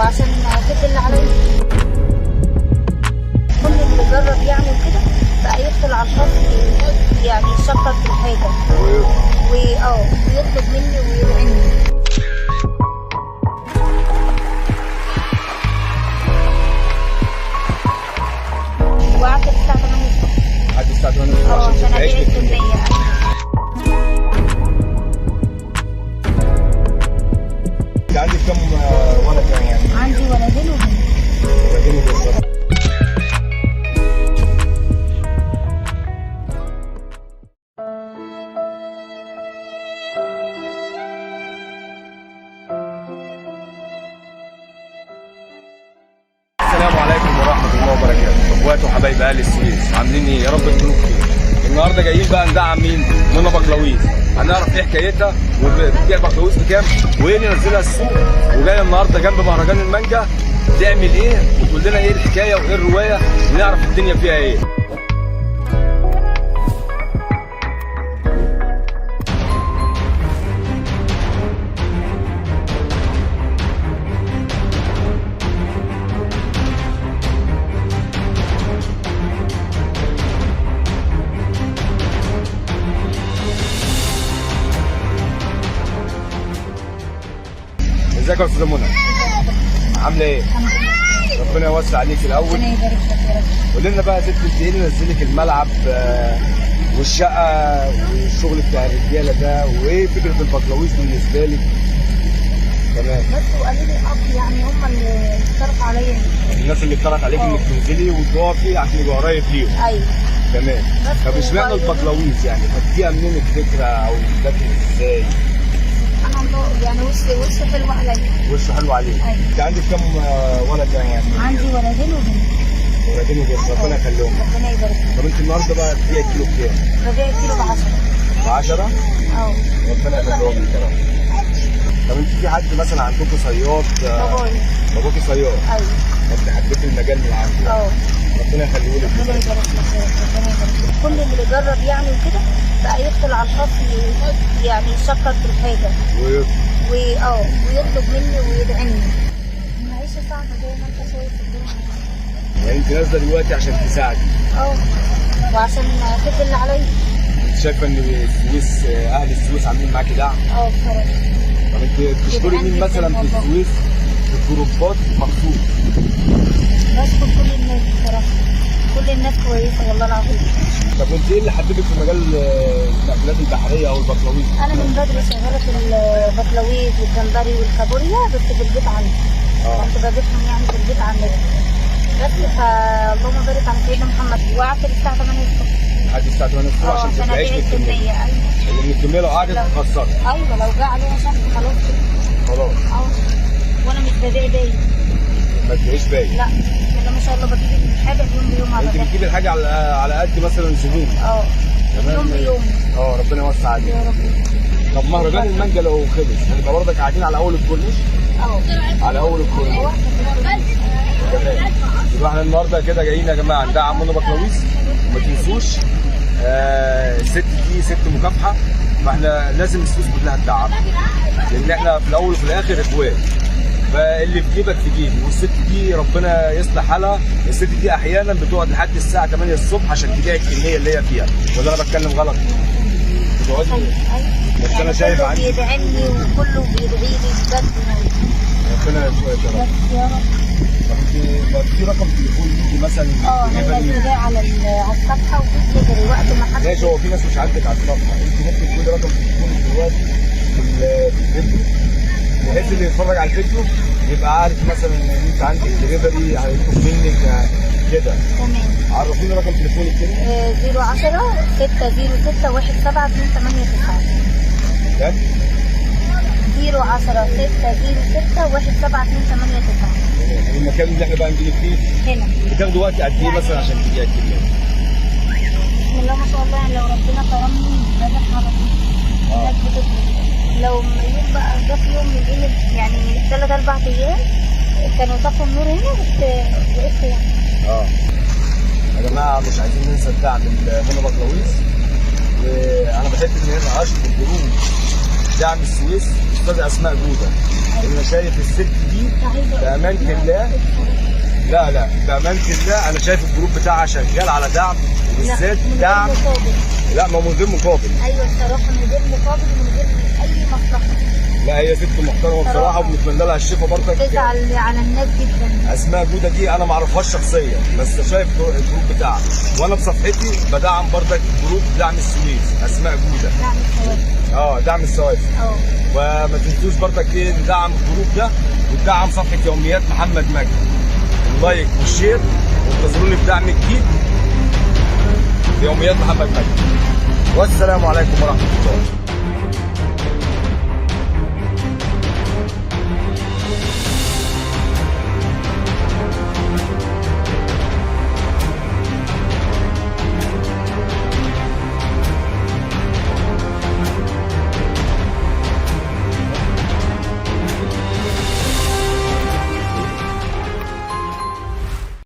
وعشان كده اللي عليا كل اللي جرب يعني وكده بقى يدخل على الخط يعني يشكر في الحاجه ويطلب مني ويدعمني. وقعدت الساعه 8 الصبح لحد الساعه 8 الصبح عشان تعيش ابيع بالكميه. الكميه. انت عندك كم ولد يعني؟ عندي ولدين وبنت. ولدين وبنت. السلام عليكم ورحمه الله وبركاته، اخواتي وحبايب اهل السويس، عاملين ايه؟ يا رب تكونوا بخير. النهارده جايين بقى ندعم مين؟ منى بقلاويز. هنعرف ايه حكايتها وبتبيع بقلاويز بكام وايه اللي نزلها السوق، وجايه النهارده جنب مهرجان المانجا تعمل ايه وتقول لنا ايه الحكايه وايه الروايه ونعرف الدنيا فيها ايه. ازيك يا استاذه منى؟ عامله ايه؟ ربنا يوسع عليك الاول. ربنا يبارك لك يا رب. قول لنا بقى يا ست، انت ايه اللي نزلك الملعب والشقه والشغل بتاع الرجاله ده، وايه فكره البقلاويز بالنسبه لك؟ تمام. بس وقالوا لي يعني هم اللي اقترحوا عليا. الناس اللي اقترحت عليك انك تنزلي وتقفي عشان يبقى قريب ليهم. ايوه تمام. طب اشمعنى البقلاويز يعني؟ خدتيها منين الفكره او جت ازاي؟ سبحان الله يعني وش حلو عليا. وشه حلو عليك. أيوة. انت عندك كم ولد يعني؟ عندي ولدين وبنت. ولدين وبنت، ربنا يخليهم. ربنا يبارك لك. طب انت النهارده بقى بتبيع الكيلو بكام؟ ببيع الكيلو ب 10. ب 10؟ ربنا يخليهم لك يا رب. طب انت في حد مثلا عندكم صياد؟ بابايا. باباكي صياد؟ ايوه. انت حبيت المجال من عندك. ربنا يخليه لك. ربنا يبارك لك يا رب. ربنا يبارك لك. كل اللي جرب يعني وكده بقى يدخل على الخط يعني يشكر في الحاجه ويطلب مني ويدعمني. المعيشه صعبه زي ما انت شايف الدنيا. يعني انت نازله دلوقتي عشان تساعدي. وعشان كده اللي عليا. انت شايفه ان السويس اهل السويس عاملين معاكي دعم؟ بصراحه. طب انت بتشكري مين مثلا في السويس في الجروبات مخصوص؟ بشكر كل الناس بصراحه. كل الناس كويسه والله العظيم. طب انت ايه اللي حببك في مجال المأكولات البحريه او البقلاويز؟ انا من بدري شغاله في البقلاويز والجمبري والكابوريا بس في البيت عندي. كنت بجيبهم يعني في البيت عندنا. بس فاللهم بارك على سيدنا محمد. وقعدت الساعه 8 الصبح. لحد الساعه 8 الصبح عشان تبيعيش ابيع الكميه. ايوه. لان الكميه لو قعدت هتخسرك. ايوه لو جه عليها شهر خلاص كده. خلاص. وانا مش ببيع باين. ما تبيعيش باين. لا كده ما شاء الله بجيب الحاجه بيوم بيوم على انت بتجيبي الحاجه على قد مثلا زبون. يوم بيوم. ربنا يوسع عليك. يا رب. طب مهرجان المانجا لو خلص هنبقى برضك قاعدين على اول الكورنيش؟ على اول الكورنيش. تمام. يبقى احنا النهارده كده جايين يا جماعه ندعم منى بقلاويز، وما تنسوش الست دي ست مكافحه، فاحنا لازم السويس كلها تدعمها، لان احنا في الاول وفي الاخر اخوات، فاللي في جيبك في جيبي، والست دي ربنا يصلح حالها. الست دي احيانا بتقعد لحد الساعه 8 الصبح عشان تبيع الكميه اللي هي فيها، ولا انا بتكلم غلط؟ بتقعدي. بس انا شايف عندي كله بيدعمني وكله بيدعي لي بجد. ربنا يوفقك يا رب. يا رب. طب في رقم تليفون ليكي مثلا؟ انا منزلاه على الصفحه وفي دليفري وقت ما حد. ماشي. هو في ناس مش عندك على الصفحه، انت ممكن تقولي رقم تليفونك دلوقتي في الفيديو، بحيث اللي يتفرج على الفيديو يبقى عارف مثلا ان انت عندك دليفري هيطلب منك كده. تمام. عرفيني رقم تليفونك كده. 010 606 17289. بجد؟ 010 606 17289. والمكان اللي احنا بقى نجيب فيه هنا. بتاخد وقت قد ايه مثلا عشان تبيع الكميه؟ بسم الله ما شاء الله يعني لو ربنا كرمني لازم على طول. الناس بتطلب. لو يوم بقى جه في يوم من قيمه يعني 3 4 ايام كانوا طفوا النور هنا بس وقفت يعني. يا جماعه مش عايزين ننسى الدعم منى بقلاويز، وانا بحب ان انا اشكر الجروب دعم السويس الاستاذه اسماء جوده. انا شايف الست دي بامانه الله، لا بامانه الله انا شايف الجروب بتاعها شغال على دعم، وبالذات دعم. لا ما من غير مقابل. ايوه الصراحه من غير مقابل ومن غير اي مصلحه. لا هي ست محترمه بصراحه، وبنتمنى لها الشفاء برضك. بتزعل على الناس جدا. اسماء جوده دي انا ما اعرفهاش شخصيا، بس شايف الجروب بتاعها، وانا بصفحتي بدعم برضك جروب دعم السويس اسماء جوده. دعم السويس. دعم السويس. وما تنسوش برضك ندعم الجروب ده، وندعم صفحه يوميات محمد مجدي. اللايك والشير، وانتظروني في دعم جديد يوميات محمد مجدي. والسلام عليكم ورحمه الله.